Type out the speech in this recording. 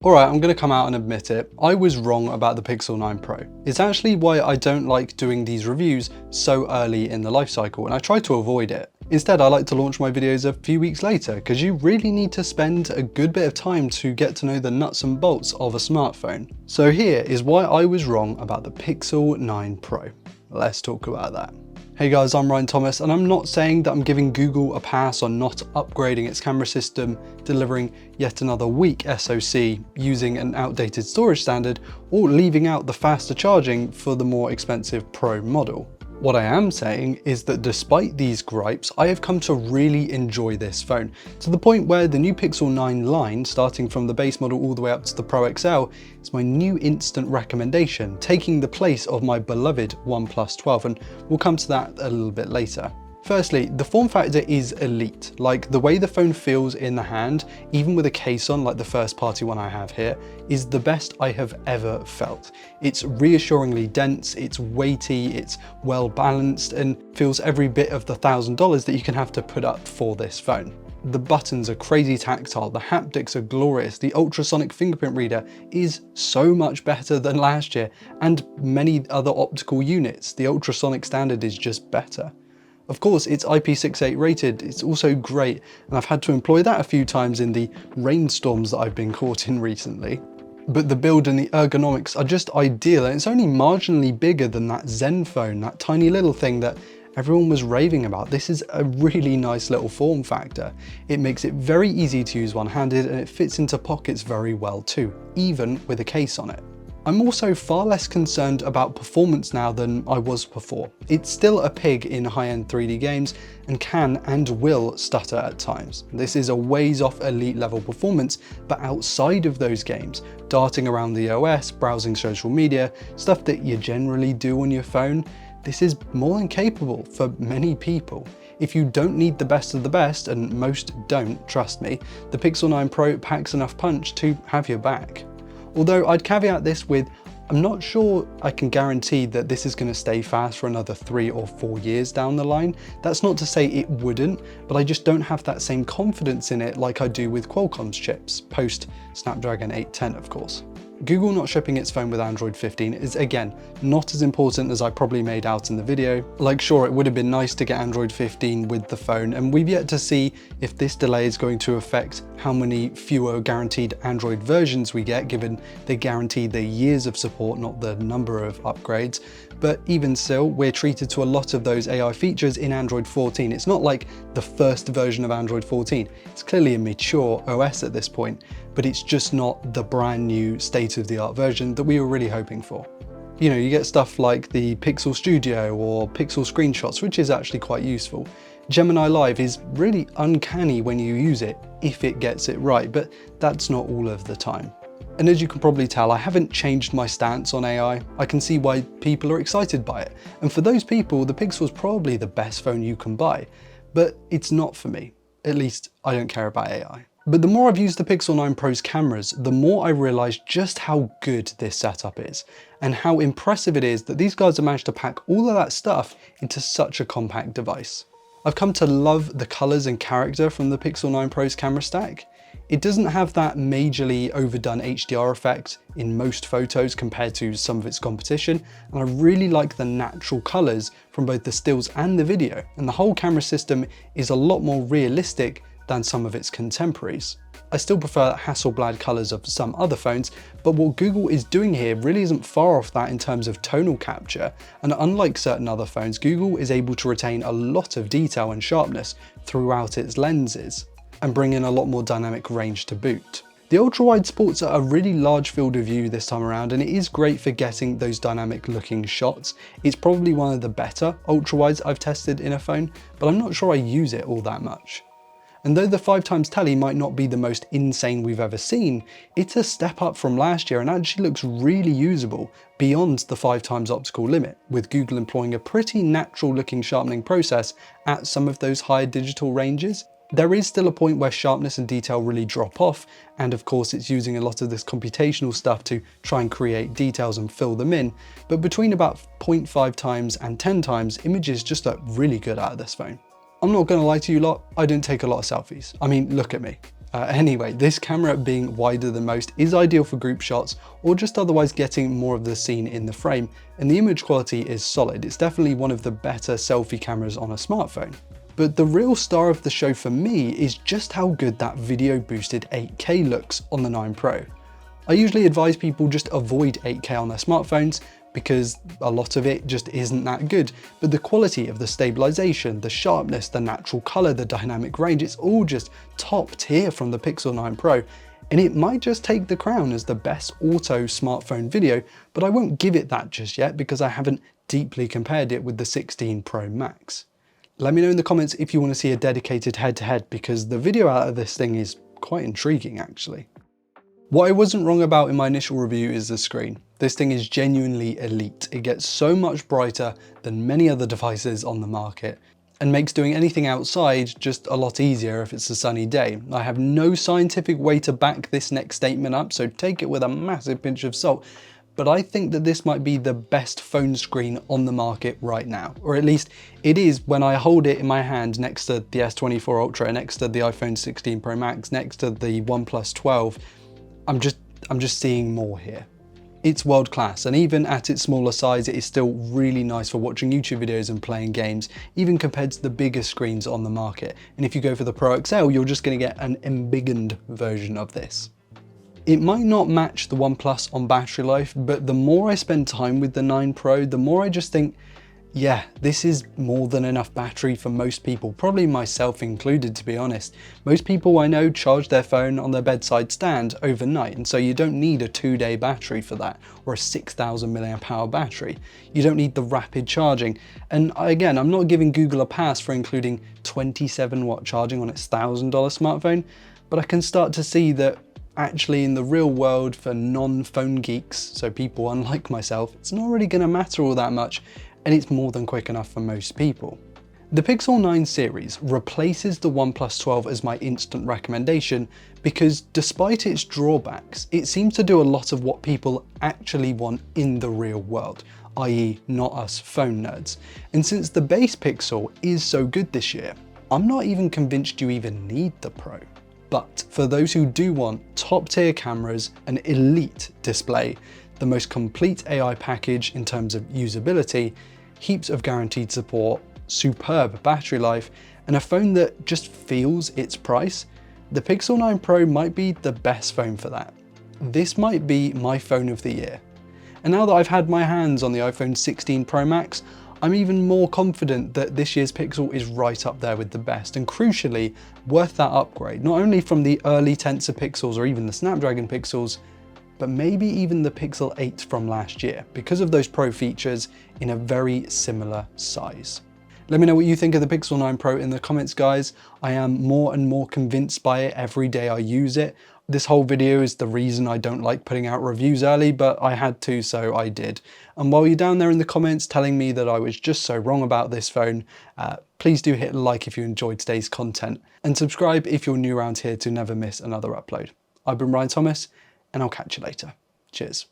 Alright, I'm going to come out and admit it, I was wrong about the Pixel 9 Pro. It's actually why I don't like doing these reviews so early in the life cycle, and I try to avoid it. Instead, I like to launch my videos a few weeks later, because you really need to spend a good bit of time to get to know the nuts and bolts of a smartphone. So here is why I was wrong about the Pixel 9 Pro. Let's talk about that. Hey guys, I'm Ryan Thomas, and I'm not saying that I'm giving Google a pass on not upgrading its camera system, delivering yet another weak SoC using an outdated storage standard, or leaving out the faster charging for the more expensive Pro model. What I am saying is that despite these gripes, I have come to really enjoy this phone, to the point where the new Pixel 9 line, starting from the base model all the way up to the Pro XL, is my new instant recommendation, taking the place of my beloved OnePlus 12, and we'll come to that a little bit later. Firstly, the form factor is elite. Like, the way the phone feels in the hand, even with a case on like the first party one I have here, is the best I have ever felt. It's reassuringly dense, it's weighty, it's well balanced, and feels every bit of the $1,000 that you can have to put up for this phone. The buttons are crazy tactile, the haptics are glorious, the ultrasonic fingerprint reader is so much better than last year, and many other optical units. The ultrasonic standard is just better. Of course, it's IP68 rated, it's also great, and I've had to employ that a few times in the rainstorms that I've been caught in recently. But the build and the ergonomics are just ideal, and it's only marginally bigger than that Zen phone, that tiny little thing that everyone was raving about. This is a really nice little form factor. It makes it very easy to use one-handed, and it fits into pockets very well too, even with a case on it. I'm also far less concerned about performance now than I was before. It's still a pig in high-end 3D games and can and will stutter at times. This is a ways off elite level performance, but outside of those games, darting around the OS, browsing social media, stuff that you generally do on your phone, this is more than capable for many people. If you don't need the best of the best, and most don't, trust me, the Pixel 9 Pro packs enough punch to have your back. Although I'd caveat this with, I'm not sure I can guarantee that this is going to stay fast for another 3 or 4 years down the line. That's not to say it wouldn't, but I just don't have that same confidence in it like I do with Qualcomm's chips, post Snapdragon 810 of course. Google not shipping its phone with Android 15 is, again, not as important as I probably made out in the video. Like, sure, it would have been nice to get Android 15 with the phone, and we've yet to see if this delay is going to affect how many fewer guaranteed Android versions we get, given they guarantee the years of support, not the number of upgrades. But even still, we're treated to a lot of those AI features in Android 14. It's not like the first version of Android 14. It's clearly a mature OS at this point, but it's just not the brand new state-of-the-art version that we were really hoping for. You know, you get stuff like the Pixel Studio or Pixel Screenshots, which is actually quite useful. Gemini Live is really uncanny when you use it, if it gets it right, but that's not all of the time. And as you can probably tell, I haven't changed my stance on AI. I can see why people are excited by it. And for those people, the Pixel is probably the best phone you can buy, but it's not for me. At least I don't care about AI. But the more I've used the Pixel 9 Pro's cameras, the more I realise just how good this setup is, and how impressive it is that these guys have managed to pack all of that stuff into such a compact device. I've come to love the colours and character from the Pixel 9 Pro's camera stack. It doesn't have that majorly overdone HDR effect in most photos compared to some of its competition, and I really like the natural colours from both the stills and the video, and the whole camera system is a lot more realistic than some of its contemporaries. I still prefer Hasselblad colours of some other phones, but what Google is doing here really isn't far off that in terms of tonal capture, and unlike certain other phones, Google is able to retain a lot of detail and sharpness throughout its lenses, and bring in a lot more dynamic range to boot. The ultra-wide sports a really large field of view this time around, and it is great for getting those dynamic looking shots. It's probably one of the better ultra-wides I've tested in a phone, but I'm not sure I use it all that much. And though the 5x tele might not be the most insane we've ever seen, it's a step up from last year and actually looks really usable beyond the 5x optical limit, with Google employing a pretty natural looking sharpening process at some of those higher digital ranges. There is still a point where sharpness and detail really drop off, and of course it's using a lot of this computational stuff to try and create details and fill them in, but between about 0.5x and 10x, images just look really good out of this phone. I'm not gonna lie to you lot, I don't take a lot of selfies. I mean, look at me. Anyway, this camera being wider than most is ideal for group shots or just otherwise getting more of the scene in the frame, and the image quality is solid. It's definitely one of the better selfie cameras on a smartphone. But the real star of the show for me is just how good that video boosted 8K looks on the 9 Pro. I usually advise people just avoid 8K on their smartphones because a lot of it just isn't that good, but the quality of the stabilization, the sharpness, the natural color, the dynamic range, it's all just top tier from the Pixel 9 Pro, and it might just take the crown as the best auto smartphone video, but I won't give it that just yet because I haven't deeply compared it with the 16 Pro Max. Let me know in the comments if you want to see a dedicated head-to-head because the video out of this thing is quite intriguing actually. What I wasn't wrong about in my initial review is the screen. This thing is genuinely elite. It gets so much brighter than many other devices on the market and makes doing anything outside just a lot easier if it's a sunny day. I have no scientific way to back this next statement up, so take it with a massive pinch of salt, but I think that this might be the best phone screen on the market right now, or at least it is when I hold it in my hand next to the S24 Ultra, next to the iPhone 16 Pro Max, next to the OnePlus 12. I'm just seeing more here. It's world class, and even at its smaller size, it is still really nice for watching YouTube videos and playing games, even compared to the bigger screens on the market. And if you go for the Pro XL, you're just going to get an embiggened version of this. It might not match the OnePlus on battery life, but the more I spend time with the 9 Pro, the more I just think, yeah, this is more than enough battery for most people, probably myself included, to be honest. Most people I know charge their phone on their bedside stand overnight, and so you don't need a 2-day battery for that, or a 6,000 mAh battery. You don't need the rapid charging. And again, I'm not giving Google a pass for including 27-watt charging on its $1,000 smartphone, but I can start to see that actually in the real world for non-phone geeks, so people unlike myself, it's not really going to matter all that much, and it's more than quick enough for most people. The Pixel 9 series replaces the OnePlus 12 as my instant recommendation because despite its drawbacks, it seems to do a lot of what people actually want in the real world, i.e. not us phone nerds. And since the base Pixel is so good this year, I'm not even convinced you even need the Pro. But for those who do want top tier cameras, an elite display, the most complete AI package in terms of usability, heaps of guaranteed support, superb battery life, and a phone that just feels its price, the Pixel 9 Pro might be the best phone for that. This might be my phone of the year. And now that I've had my hands on the iPhone 16 Pro Max, I'm even more confident that this year's Pixel is right up there with the best, and crucially, worth that upgrade, not only from the early Tensor Pixels or even the Snapdragon Pixels, but maybe even the Pixel 8 from last year, because of those Pro features in a very similar size. Let me know what you think of the Pixel 9 Pro in the comments, guys. I am more and more convinced by it every day I use it. This whole video is the reason I don't like putting out reviews early, but I had to, so I did. And while you're down there in the comments telling me that I was just so wrong about this phone, please do hit like if you enjoyed today's content, and subscribe if you're new around here to never miss another upload. I've been Ryan Thomas, and I'll catch you later. Cheers.